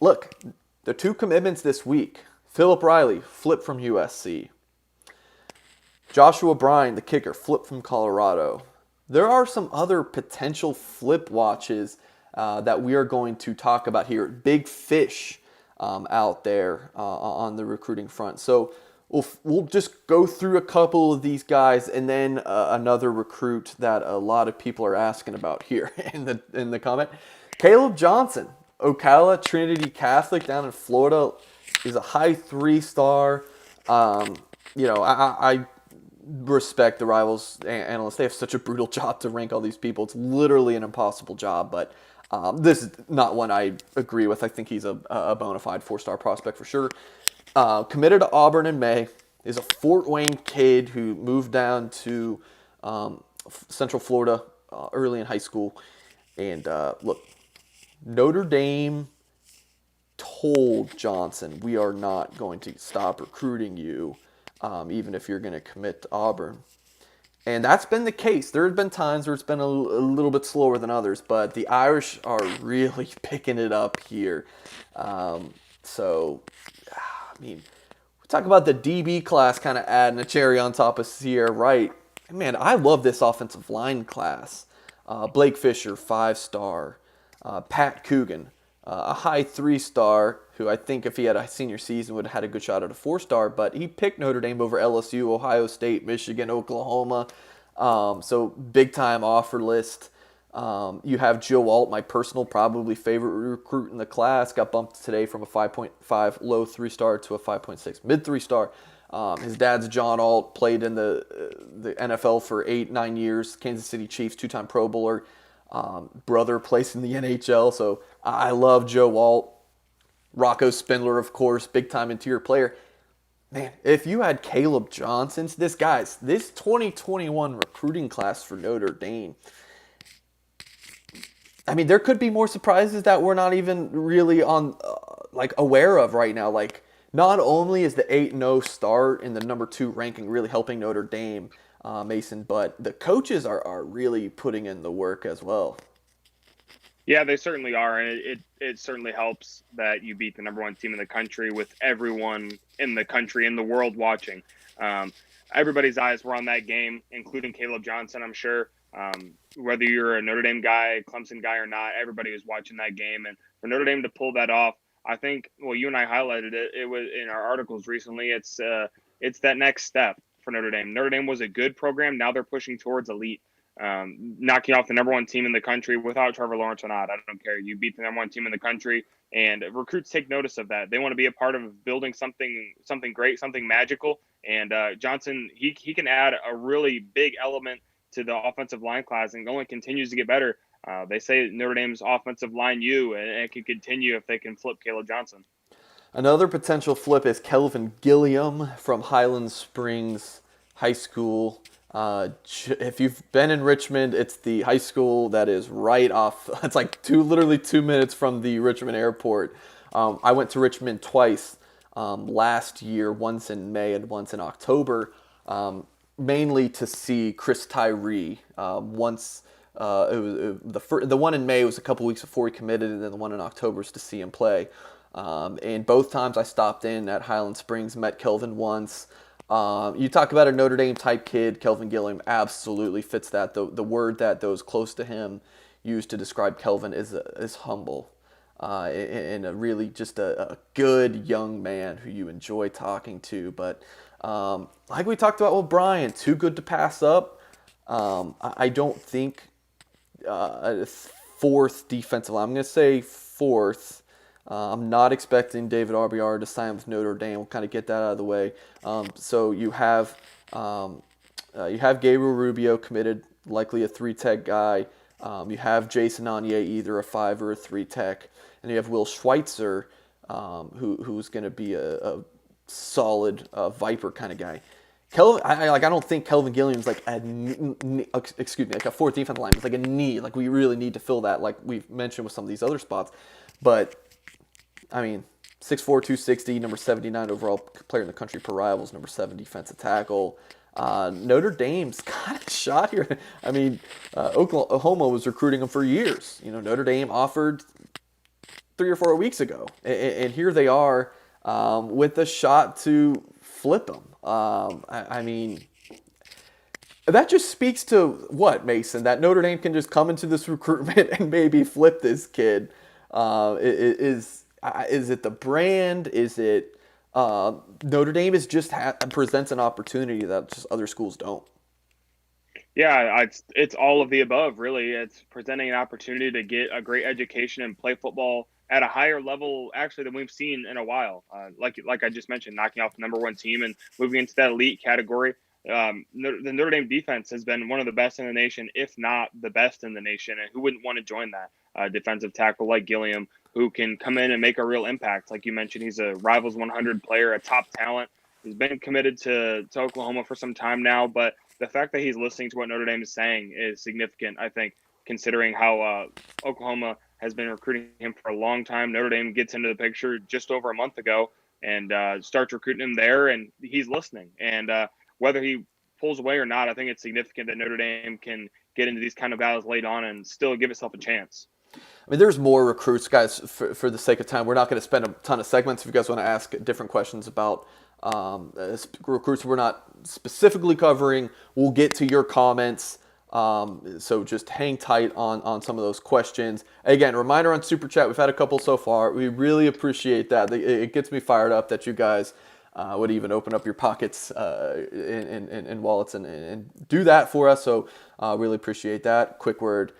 look, the 2 commitments this week: Philip Riley flipped from USC. Joshua Bryan, the kicker, flipped from Colorado. There are some other potential flip watches that we are going to talk about here. Big fish out there on the recruiting front. So we'll just go through a couple of these guys, and then another recruit that a lot of people are asking about here in the comment. Caleb Johnson, Ocala Trinity Catholic down in Florida, is a high 3-star. I respect the Rivals analysts. They have such a brutal job to rank all these people. It's literally an impossible job, but this is not one I agree with. I think he's a bona fide 4-star prospect for sure. Committed to Auburn in May. Is a Fort Wayne kid who moved down to Central Florida early in high school. And look, Notre Dame told Johnson, we are not going to stop recruiting you, even if you're going to commit to Auburn. And that's been the case. There have been times where it's been a little bit slower than others, but the Irish are really picking it up here. We talk about the DB class kind of adding a cherry on top of Sierra Wright. Man, I love this offensive line class. Blake Fisher, 5-star. Pat Coogan, a high 3-star, who I think if he had a senior season would have had a good shot at a 4-star, but he picked Notre Dame over LSU, Ohio State, Michigan, Oklahoma. So big time offer list. You have Joe Alt, my personal probably favorite recruit in the class, got bumped today from a 5.5 low 3-star to a 5.6 mid 3-star. His dad's John Alt, played in the NFL for 8-9 years, Kansas City Chiefs, 2-time Pro Bowler. Brother plays in the NHL, so I love Joe Alt. Rocco Spindler, of course, big-time interior player. Man, if you had Caleb Johnson, this 2021 recruiting class for Notre Dame, I mean, there could be more surprises that we're not even really aware of right now. Like, not only is the 8-0 start in the number 2 ranking really helping Notre Dame, Mason, but the coaches are really putting in the work as well. Yeah, they certainly are, and it certainly helps that you beat the number 1 team in the country with everyone in the country, in the world watching. Everybody's eyes were on that game, including Caleb Johnson, I'm sure. Whether you're a Notre Dame guy, Clemson guy or not, everybody was watching that game. And for Notre Dame to pull that off, I think, well, you and I highlighted it. It was in our articles recently. It's that next step for Notre Dame. Notre Dame was a good program. Now they're pushing towards elite. Knocking off the number 1 team in the country without Trevor Lawrence or not. I don't care. You beat the number 1 team in the country, and recruits take notice of that. They want to be a part of building something great, something magical. And Johnson, he can add a really big element to the offensive line class and only continues to get better. They say Notre Dame's offensive line and it can continue if they can flip Caleb Johnson. Another potential flip is Kelvin Gilliam from Highland Springs High School. If you've been in Richmond, it's the high school that is right off. It's like literally 2 minutes from the Richmond airport. I went to Richmond twice last year, once in May and once in October, mainly to see Chris Tyree. Once it was the one in May was a couple weeks before he committed, and then the one in October was to see him play. And both times I stopped in at Highland Springs, met Kelvin once. You talk about a Notre Dame type kid, Kelvin Gilliam absolutely fits that. The word that those close to him used to describe Kelvin is humble, and a really just a good young man who you enjoy talking to. But like we talked about with Brian, too good to pass up. I don't think 4th defensive line. I'm going to say 4th. I'm not expecting David RBR to sign with Notre Dame. We'll kind of get that out of the way. So you have Gabriel Rubio committed, likely a 3-tech guy. You have Jason Onyé, either a 5 or a 3-tech. And you have Will Schweitzer, who's going to be a solid Viper kind of guy. I don't think Kelvin Gilliam's like like a fourth defensive lineman. It's like a need. Like we really need to fill that, like we've mentioned with some of these other spots. But I mean, 6'4", 260, number 79 overall player in the country per Rivals, number 7 defensive tackle. Notre Dame's got a shot here. I mean, Oklahoma was recruiting him for years. Notre Dame offered 3 or 4 weeks ago, and here they are with a shot to flip him. I mean, that just speaks to what, Mason? That Notre Dame can just come into this recruitment and maybe flip this kid. Is it the brand? Is it Notre Dame presents an opportunity that just other schools don't? Yeah, it's all of the above, really. It's presenting an opportunity to get a great education and play football at a higher level, actually, than we've seen in a while. Like I just mentioned, knocking off the number 1 team and moving into that elite category. The Notre Dame defense has been one of the best in the nation, if not the best in the nation. And who wouldn't want to join that? Defensive tackle like Gilliam, who can come in and make a real impact. Like you mentioned, he's a Rivals 100 player, a top talent. He's been committed to Oklahoma for some time now, but the fact that he's listening to what Notre Dame is saying is significant, I think, considering how Oklahoma has been recruiting him for a long time. Notre Dame gets into the picture just over a month ago and starts recruiting him there, and he's listening. And whether he pulls away or not, I think it's significant that Notre Dame can get into these kind of battles late on and still give itself a chance. I mean, there's more recruits, guys. For the sake of time, we're not going to spend a ton of segments. If you guys want to ask different questions about recruits we're not specifically covering, we'll get to your comments. So just hang tight on some of those questions. Again, reminder on Super Chat, we've had a couple so far. We really appreciate that. It gets me fired up that you guys would even open up your pockets and wallets and do that for us. So really appreciate that. Quick word.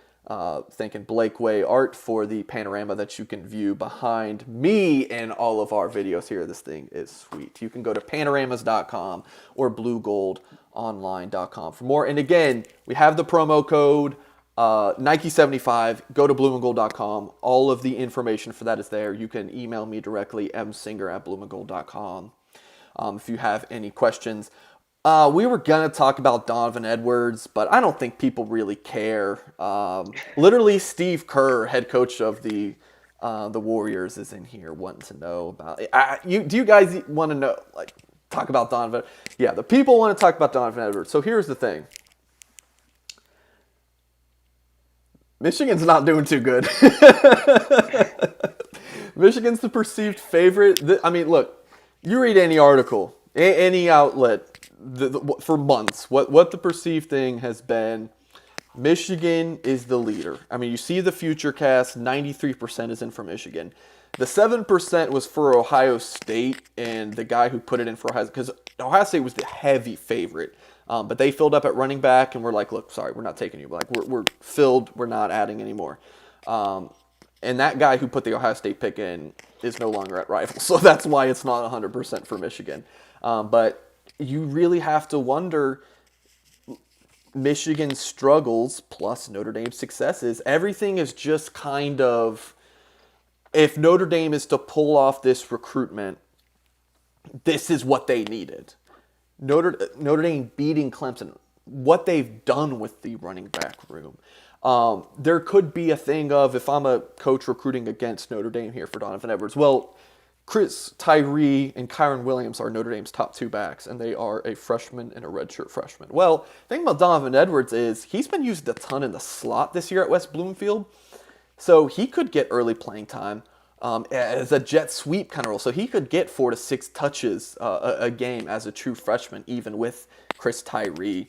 Thanking Blake Way Art for the panorama that you can view behind me and all of our videos here. This thing is sweet. You can go to panoramas.com or bluegoldonline.com for more. And again, we have the promo code Nike75. Go to blueandgold.com. All of the information for that is there. You can email me directly, msinger@blueandgold.com. If you have any questions. We were going to talk about Donovan Edwards, but I don't think people really care. Literally, Steve Kerr, head coach of the Warriors, is in here wanting to know about it. Do you guys want to know, talk about Donovan? Yeah, the people want to talk about Donovan Edwards. So here's the thing. Michigan's not doing too good. Michigan's the perceived favorite. I mean, look, you read any article, any outlet, for months, what the perceived thing has been, Michigan is the leader. I mean, you see the future cast, 93% is in for Michigan. The 7% was for Ohio State, and the guy who put it in for Ohio, because Ohio State was the heavy favorite. But they filled up at running back, and we're like, look, sorry, we're not taking you. We're filled, we're not adding anymore. And that guy who put the Ohio State pick in is no longer at Rivals, so that's why it's not 100% for Michigan. But you really have to wonder, Michigan's struggles plus Notre Dame's successes, everything is just kind of, if Notre Dame is to pull off this recruitment, this is what they needed. Notre Dame beating Clemson, what they've done with the running back room. There could be a thing of, if I'm a coach recruiting against Notre Dame here for Donovan Edwards, well, Chris Tyree and Kyron Williams are Notre Dame's top 2 backs, and they are a freshman and a redshirt freshman. Well, the thing about Donovan Edwards is he's been used a ton in the slot this year at West Bloomfield, so he could get early playing time as a jet sweep kind of role. So he could get 4 to 6 touches a game as a true freshman, even with Chris Tyree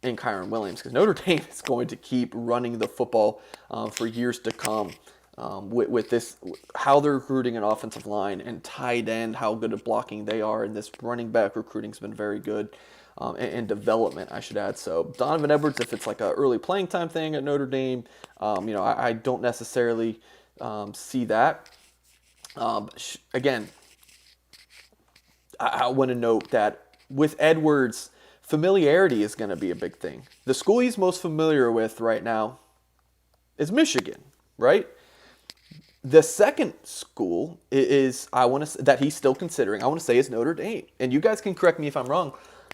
and Kyron Williams, because Notre Dame is going to keep running the football for years to come. With this, how they're recruiting an offensive line and tight end, how good at blocking they are, and this running back recruiting has been very good, and development, I should add. So Donovan Edwards, if it's like an early playing time thing at Notre Dame, I don't necessarily see that. Again, I want to note that with Edwards, familiarity is going to be a big thing. The school he's most familiar with right now is Michigan, right? The second school is I want to that he's still considering. I want to say is Notre Dame, and you guys can correct me if I'm wrong.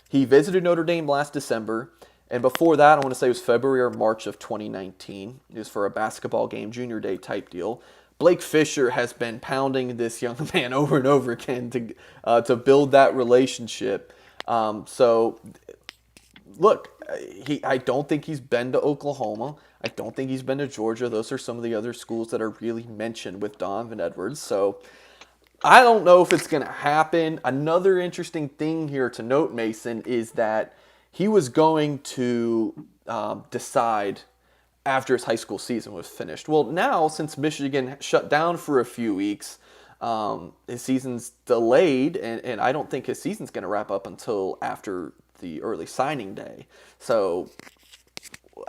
He visited Notre Dame last December, and before that, I want to say it was February or March of 2019. It was for a basketball game, junior day type deal. Blake Fisher has been pounding this young man over and over again to build that relationship. So look, I don't think he's been to Oklahoma. I don't think he's been to Georgia. Those are some of the other schools that are really mentioned with Donovan Edwards. So I don't know if it's going to happen. Another interesting thing here to note, Mason, is that he was going to decide after his high school season was finished. Well, now, since Michigan shut down for a few weeks, his season's delayed, and I don't think his season's going to wrap up until after the early signing day. So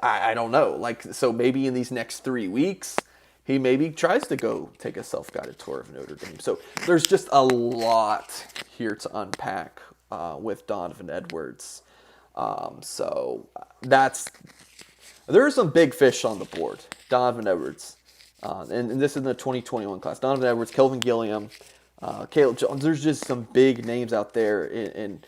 I don't know. So maybe in these next 3 weeks, he maybe tries to go take a self-guided tour of Notre Dame. So there's just a lot here to unpack with Donovan Edwards. So there are some big fish on the board. Donovan Edwards, and this is in the 2021 class. Donovan Edwards, Kelvin Gilliam, Caleb Jones. There's just some big names out there in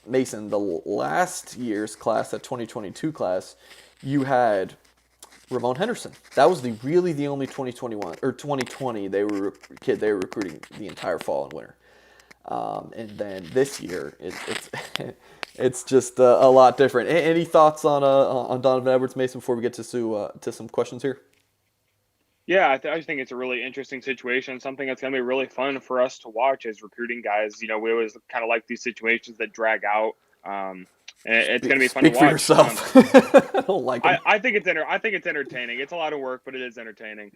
Mason. The last year's class, that 2022 class, you had Ramon Henderson. That was really the only 2021 or 2020 they were recruiting the entire fall and winter. And then this year, it's it's just a lot different. Any thoughts on Donovan Edwards, Mason, before we get to some questions here? Yeah, I just think it's a really interesting situation. Something that's going to be really fun for us to watch as recruiting guys. We always kind of like these situations that drag out. And it's going to be fun to watch. Speak for yourself. I don't like it. I think it's entertaining. It's a lot of work, but it is entertaining.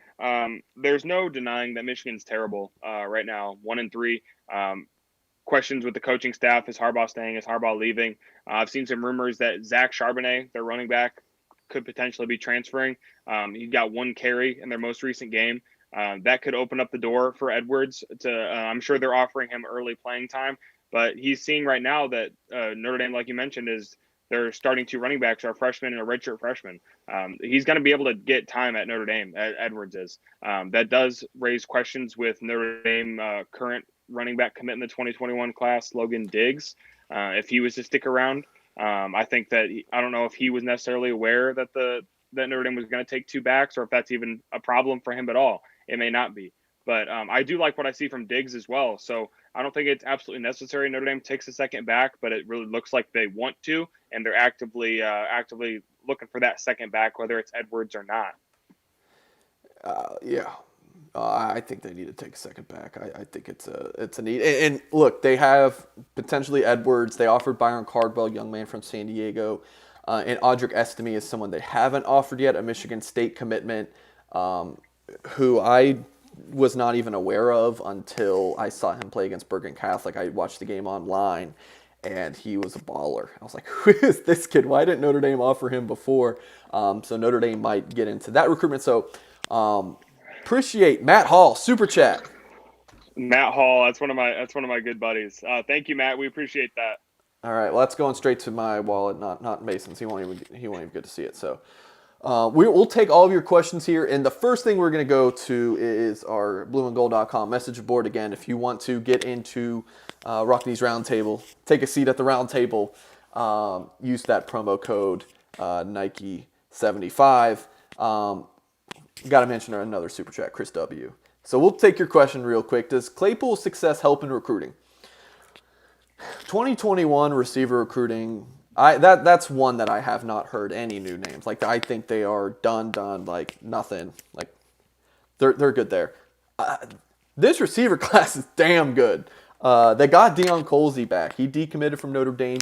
There's no denying that Michigan's terrible right now, 1-3. Questions with the coaching staff: is Harbaugh staying? Is Harbaugh leaving? I've seen some rumors that Zach Charbonnet, their running back, could potentially be transferring. He got one carry in their most recent game. That could open up the door for Edwards. I'm sure they're offering him early playing time, but he's seeing right now that Notre Dame, like you mentioned, is their starting two running backs are freshmen and a redshirt freshman. He's going to be able to get time at Notre Dame. Edwards is. That does raise questions with Notre Dame current running back commit in the 2021 class, Logan Diggs. If he was to stick around, I think that I don't know if he was necessarily aware that Notre Dame was going to take two backs, or if that's even a problem for him at all. It may not be, but I do like what I see from Diggs as well. So I don't think it's absolutely necessary Notre Dame takes a second back, but it really looks like they want to, and they're actively looking for that second back, whether it's Edwards or not. Yeah. I think they need to take a second back. I think it's a need. And look, they have potentially Edwards. They offered Byron Cardwell, young man from San Diego. And Audric Estime is someone they haven't offered yet, a Michigan State commitment, who I was not even aware of until I saw him play against Bergen Catholic. I watched the game online, and he was a baller. I was like, who is this kid? Why didn't Notre Dame offer him before? So Notre Dame might get into that recruitment. So appreciate Matt Hall, super chat. Matt Hall, that's one of my good buddies. Thank you, Matt. We appreciate that. All right, well, that's going straight to my wallet, not Mason's. He won't even get to see it. So we'll take all of your questions here, and the first thing we're going to go to is our blueandgold.com message board. Again, if you want to get into Rockneys Roundtable, take a seat at the round table, use that promo code Nike75. Got to mention another super chat, Chris W. So we'll take your question real quick. Does Claypool's success help in recruiting? 2021 receiver recruiting, that's one that I have not heard any new names. Like, I think they are done, like nothing. Like, they're good there. This receiver class is damn good. They got Deion Colsey back. He decommitted from Notre Dame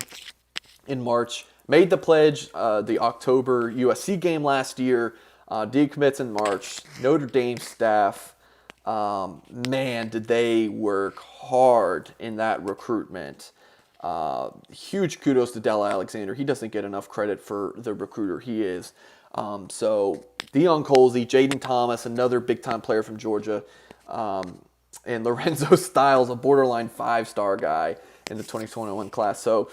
in March, made the pledge the October USC game last year, decommits in March. Notre Dame staff, man, did they work hard in that recruitment. Huge kudos to Dell Alexander. He doesn't get enough credit for the recruiter he is. So Deion Colsey, Jaden Thomas, another big-time player from Georgia. and Lorenzo Styles, a borderline 5-star guy in the 2021 class. So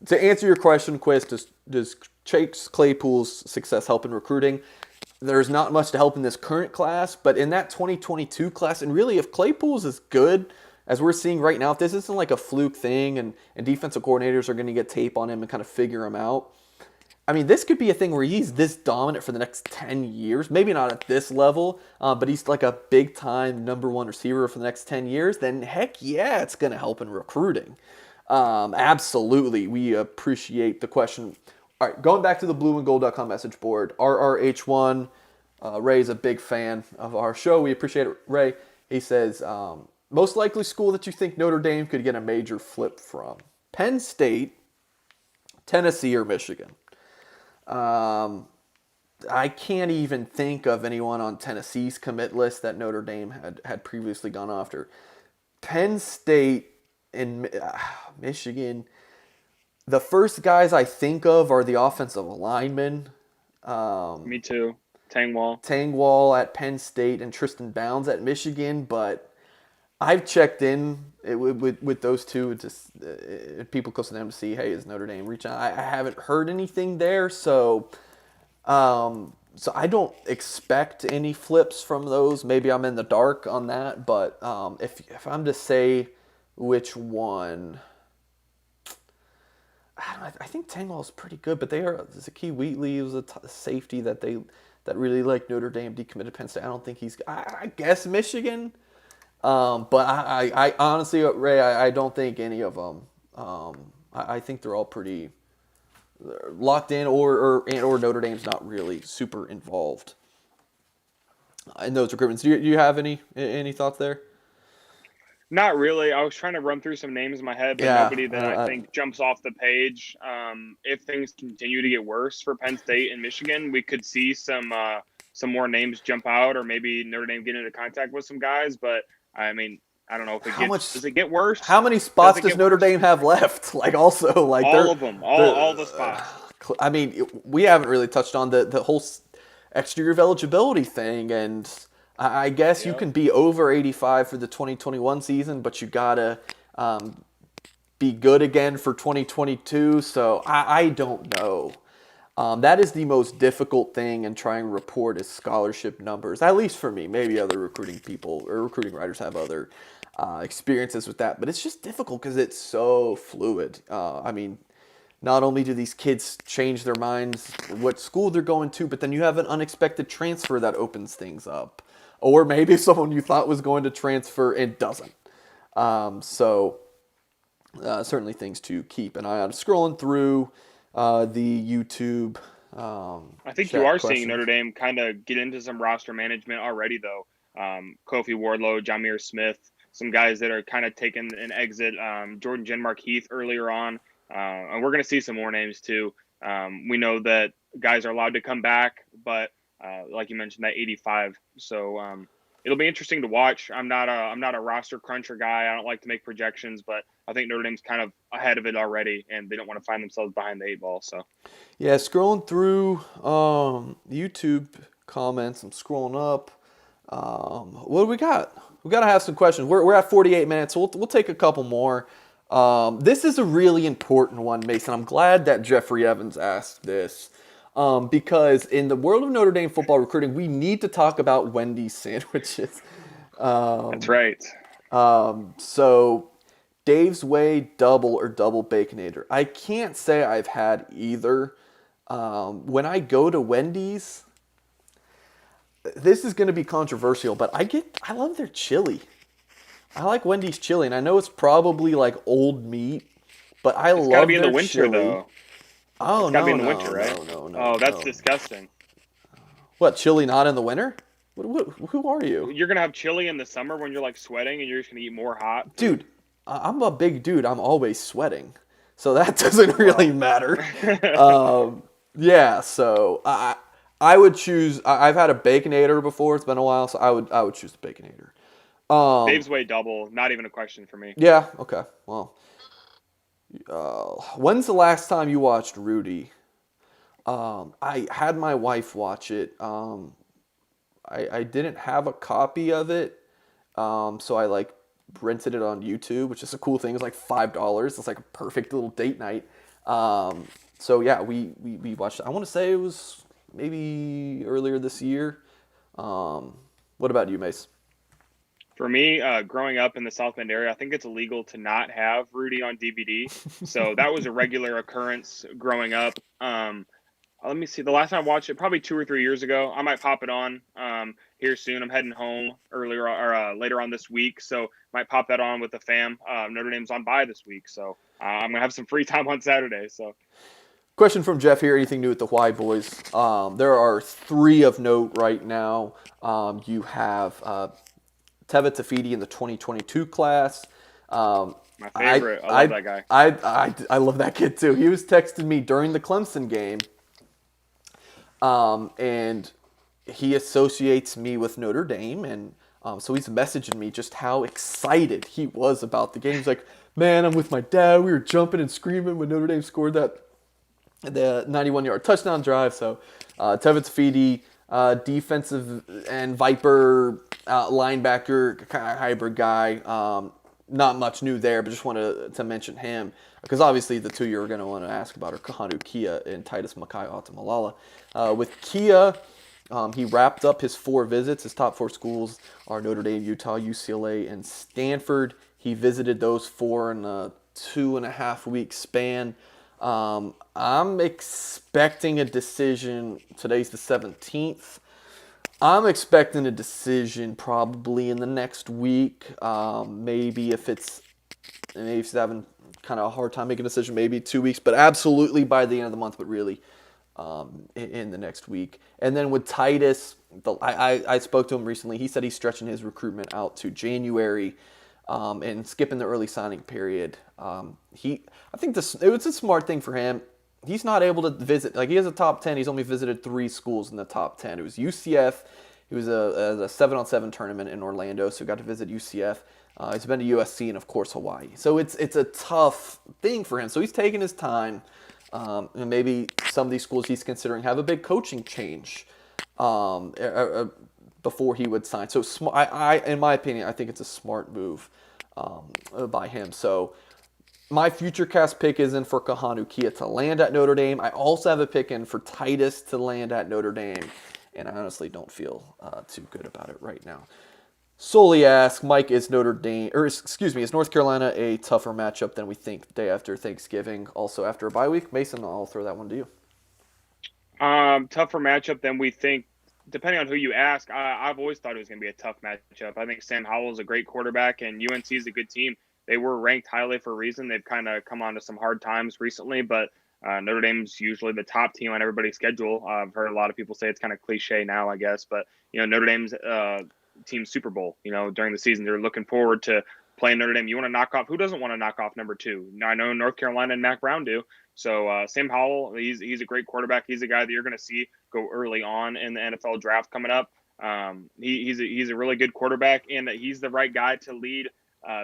to answer your question, Quiz, does Chase Claypool's success help in recruiting? There's not much to help in this current class, but in that 2022 class, and really if Claypool's is good, as we're seeing right now, if this isn't like a fluke thing and defensive coordinators are going to get tape on him and kind of figure him out, I mean, this could be a thing where he's this dominant for the next 10 years. Maybe not at this level, but he's like a big-time #1 receiver for the next 10 years. Then, heck yeah, it's going to help in recruiting. Absolutely. We appreciate the question. All right, going back to the blueandgold.com message board. RRH1, Ray's a big fan of our show. We appreciate it, Ray. He says, most likely school that you think Notre Dame could get a major flip from? Penn State, Tennessee, or Michigan? I can't even think of anyone on Tennessee's commit list that Notre Dame had previously gone after. Penn State and Michigan, the first guys I think of are the offensive linemen. Me too. Tangwall at Penn State and Tristan Bounds at Michigan, but I've checked in with those two, just people close to them to see, hey, is Notre Dame reaching out? I haven't heard anything there, so I don't expect any flips from those. Maybe I'm in the dark on that, but if I'm to say which one, I think Tangwall's pretty good, but Zakee Wheatley was a safety that really liked Notre Dame, decommitted Penn State. I don't think I guess Michigan. But I honestly, Ray, I don't think any of them. I think they're all pretty locked in, or Notre Dame's not really super involved in those recruitments. Do you have any thoughts there? Not really. I was trying to run through some names in my head, but nobody that I think jumps off the page. If things continue to get worse for Penn State and Michigan, we could see some more names jump out, or maybe Notre Dame get into contact with some guys. But I mean, I don't know if does it get worse? How many spots does Notre Dame have left? Like also like all of them, all the spots. I mean, we haven't really touched on the whole extra year of eligibility thing, and I guess you can be over 85 for the 2021 season, but you gotta be good again for 2022. So I don't know. That is the most difficult thing in trying to report is scholarship numbers, at least for me. Maybe other recruiting people or recruiting writers have other experiences with that, but it's just difficult because it's so fluid. I mean, not only do these kids change their minds what school they're going to, but then you have an unexpected transfer that opens things up. Or maybe someone you thought was going to transfer and doesn't. Certainly things to keep an eye on. Scrolling through the YouTube. I think you are seeing Notre Dame kind of get into some roster management already, though. Kofi Wardlow, Jameer Smith, some guys that are kind of taking an exit. Jordan Genmark Heath earlier on. And we're going to see some more names, too. We know that guys are allowed to come back, but like you mentioned, that 85. So it'll be interesting to watch. I'm not a roster cruncher guy. I don't like to make projections, but I think Notre Dame's kind of ahead of it already, and they don't want to find themselves behind the 8 ball. So, yeah, scrolling through YouTube comments, I'm scrolling up. What do we got? We got to have some questions. We're at 48 minutes, so we'll take a couple more. This is a really important one, Mason. I'm glad that Jeffrey Evans asked this. Because in the world of Notre Dame football recruiting, we need to talk about Wendy's sandwiches. That's right. So Dave's Way double or double baconator. I can't say I've had either. When I go to Wendy's, this is going to be controversial, but I love their chili. I like Wendy's chili, and I know it's probably like old meat, but I love their chili. It's got to be in the winter, though. Oh, it's gotta be in the winter, right? No. That's disgusting. What, chili not in the winter? Who are you? You're going to have chili in the summer when you're like sweating and you're just going to eat more hot food? Dude, I'm a big dude. I'm always sweating. So that doesn't really matter. Yeah, so I would choose. I've had a Baconator before. It's been a while, so I would choose the Baconator. Dave's Way double. Not even a question for me. Yeah, okay. Well, when's the last time you watched Rudy? I had my wife watch it. I didn't have a copy of it. So I like rented it on YouTube, which is a cool thing. It was like $5. It's like a perfect little date night. So yeah, we watched it. I want to say it was maybe earlier this year. What about you, Mace? For me, growing up in the South Bend area, I think it's illegal to not have Rudy on DVD. So that was a regular occurrence growing up. Let me see. The last time I watched it, probably 2 or 3 years ago. I might pop it on here soon. I'm heading home earlier or later on this week, so might pop that on with the fam. Notre Dame's on bye this week, so I'm gonna have some free time on Saturday. So Question from Jeff here. Anything new with the Y boys? There are three of note right now. You have Teva Tafidi in the 2022 class. my favorite. I love that guy. I love that kid too. He was texting me during the Clemson game, and he associates me with Notre Dame, and so he's messaging me just how excited he was about the game. He's like, "Man, I'm with my dad. We were jumping and screaming when Notre Dame scored the 91-yard touchdown drive." So, Teva Tafidi, defensive and Viper linebacker, kind of hybrid guy. Not much new there, but just wanted to mention him because obviously the two you're going to want to ask about are Kahanu Kia and Titus Makai Atamalala. With Kia, he wrapped up his 4 visits. His top 4 schools are Notre Dame, Utah, UCLA, and Stanford. He visited those 4 in a 2.5-week span. I'm expecting a decision. Today's the 17th. I'm expecting a decision probably in the next week. Maybe if he's having kind of a hard time making a decision, maybe 2 weeks, but absolutely by the end of the month, but really in the next week. And then with Titus, I spoke to him recently. He said he's stretching his recruitment out to January and skipping the early signing period. I think it was a smart thing for him. He's not able to visit, like he has a top 10. He's only visited 3 schools in the top 10. It was UCF. He was a 7-on-7 tournament in Orlando, so he got to visit UCF. He's been to USC and, of course, Hawaii. So it's a tough thing for him. So he's taking his time. And maybe some of these schools he's considering have a big coaching change before he would sign. So in my opinion, I think it's a smart move by him. So my future cast pick is in for Kahanu Kia to land at Notre Dame. I also have a pick in for Titus to land at Notre Dame. And I honestly don't feel too good about it right now. Solely ask, Mike, is North Carolina a tougher matchup than we think day after Thanksgiving, also after a bye week? Mason, I'll throw that one to you. Tougher matchup than we think. Depending on who you ask, I've always thought it was going to be a tough matchup. I think Sam Howell is a great quarterback, and UNC is a good team. They were ranked highly for a reason. They've kind of come onto some hard times recently, but Notre Dame's usually the top team on everybody's schedule. I've heard a lot of people say it's kind of cliche now, I guess, but Notre Dame's team Super Bowl. During the season, they're looking forward to playing Notre Dame. You want to knock off? Who doesn't want to knock off number 2? Now, I know North Carolina and Mac Brown do. So Sam Howell, he's a great quarterback. He's a guy that you're going to see go early on in the NFL draft coming up. He's a really good quarterback, and he's the right guy to lead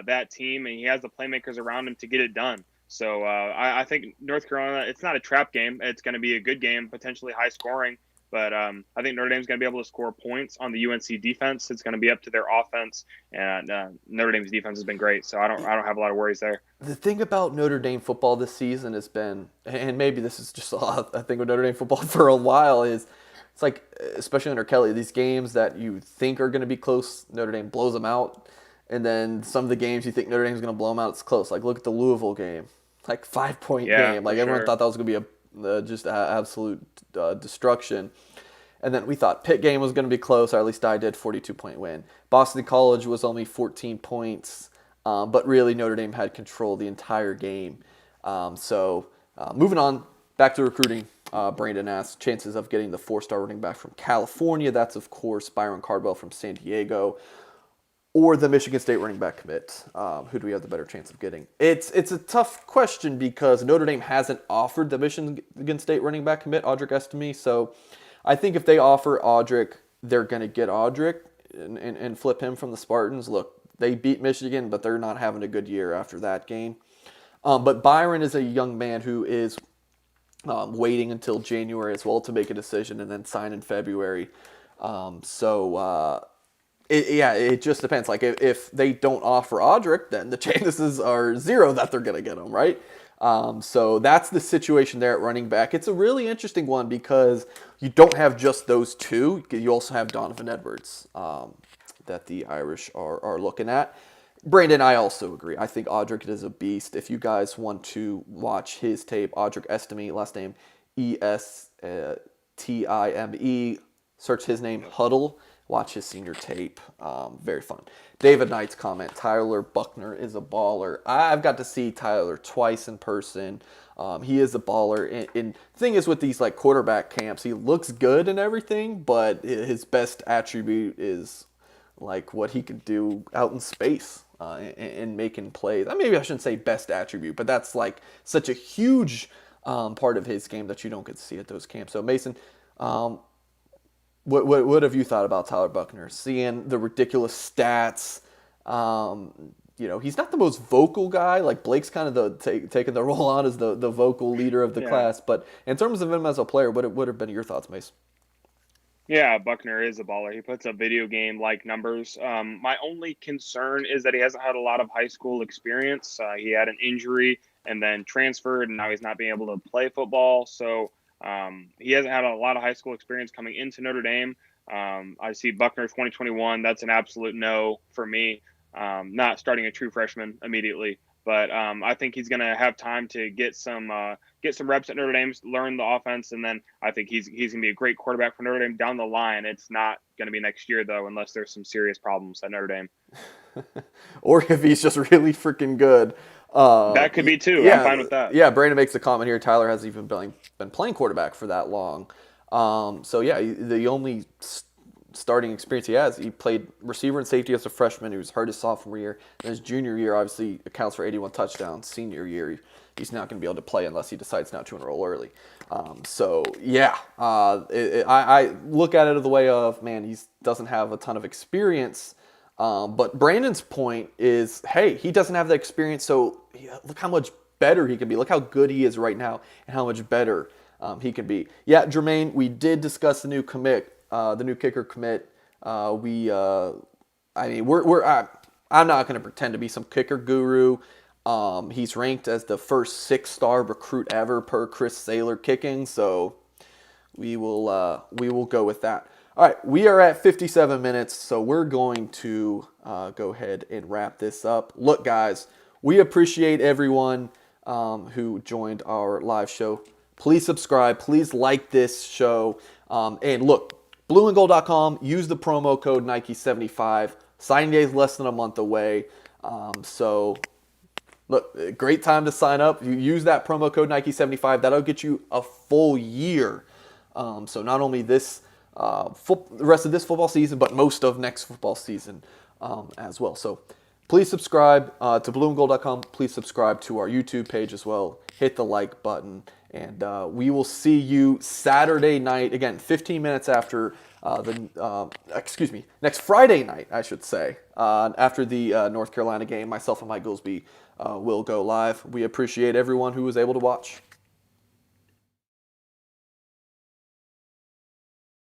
that team, and he has the playmakers around him to get it done. So I think North Carolina, it's not a trap game. It's going to be a good game, potentially high scoring. But I think Notre Dame's going to be able to score points on the UNC defense. It's going to be up to their offense, and Notre Dame's defense has been great. So I don't have a lot of worries there. The thing about Notre Dame football this season has been, and maybe this is just a thing with Notre Dame football for a while, is it's like, especially under Kelly, these games that you think are going to be close, Notre Dame blows them out. And then some of the games you think Notre Dame's going to blow them out, it's close. Like, look at the Louisville game. Like, 5-point game. Like, everyone thought that was going to be just absolute destruction. And then we thought Pitt game was going to be close, or at least I did, 42-point win. Boston College was only 14 points, but really Notre Dame had control the entire game. So moving on, back to recruiting. Brandon asks, chances of getting the 4-star running back from California. That's, of course, Byron Cardwell from San Diego. Or the Michigan State running back commit. Who do we have the better chance of getting? It's a tough question because Notre Dame hasn't offered the Michigan State running back commit, Audric Estime. So I think if they offer Audric, they're going to get Audric and flip him from the Spartans. Look, they beat Michigan, but they're not having a good year after that game. But Byron is a young man who is waiting until January as well to make a decision and then sign in February. So It just depends. Like if they don't offer Audric, then the chances are zero that they're gonna get him, right? So that's the situation there at running back. It's a really interesting one because you don't have just those two. You also have Donovan Edwards that the Irish are looking at. Brandon, I also agree. I think Audric is a beast. If you guys want to watch his tape, Audric Estime, last name Estime. Search his name, Huddle. Watch his senior tape. Very fun. David Knight's comment, Tyler Buckner is a baller. I've got to see Tyler twice in person. He is a baller. And the thing is with these like quarterback camps, he looks good and everything, but his best attribute is like what he can do out in space and making plays. Maybe I shouldn't say best attribute, but that's like such a huge part of his game that you don't get to see at those camps. So Mason, what have you thought about Tyler Buckner? Seeing the ridiculous stats, he's not the most vocal guy. Like Blake's kind of taking the role on as the vocal leader of the class. But in terms of him as a player, what have been your thoughts, Mace? Yeah, Buckner is a baller. He puts up video game like numbers. My only concern is that he hasn't had a lot of high school experience. He had an injury and then transferred, and now he's not being able to play football. So he hasn't had a lot of high school experience coming into Notre Dame. I see Buckner 2021. That's an absolute no for me. Not starting a true freshman immediately, but I think he's going to have time to get some reps at Notre Dame, learn the offense, and then I think he's going to be a great quarterback for Notre Dame down the line. It's not going to be next year though, unless there's some serious problems at Notre Dame. Or if he's just really freaking good. That could be too. Yeah, I'm fine with that. Yeah, Brandon makes a comment here. Tyler hasn't even been playing quarterback for that long. So yeah, the only starting experience he has, he played receiver and safety as a freshman. He was hurt his sophomore year. And his junior year obviously accounts for 81 touchdowns. Senior year, he's not going to be able to play unless he decides not to enroll early. I look at it the way of, man, he doesn't have a ton of experience. But Brandon's point is, hey, he doesn't have the experience, so look how much better he can be. Look how good he is right now and how much better he can be. Yeah, Jermaine, we did discuss the new commit, the new kicker commit. I'm not going to pretend to be some kicker guru. He's ranked as the first 6-star recruit ever per Chris Saylor kicking, so we will go with that. All right, we are at 57 minutes, so we're going to go ahead and wrap this up. Look, guys, we appreciate everyone who joined our live show. Please subscribe. Please like this show. And look, blueandgold.com, use the promo code Nike75. Signing day is less than a month away. Look, great time to sign up. You use that promo code Nike75. That'll get you a full year. So not only this the rest of this football season, but most of next football season as well. So please subscribe to blueandgold.com. Please subscribe to our YouTube page as well. Hit the like button. And we will see you Saturday night, again, 15 minutes after next Friday night, I should say, after the North Carolina game. Myself and Mike Goolsby will go live. We appreciate everyone who was able to watch.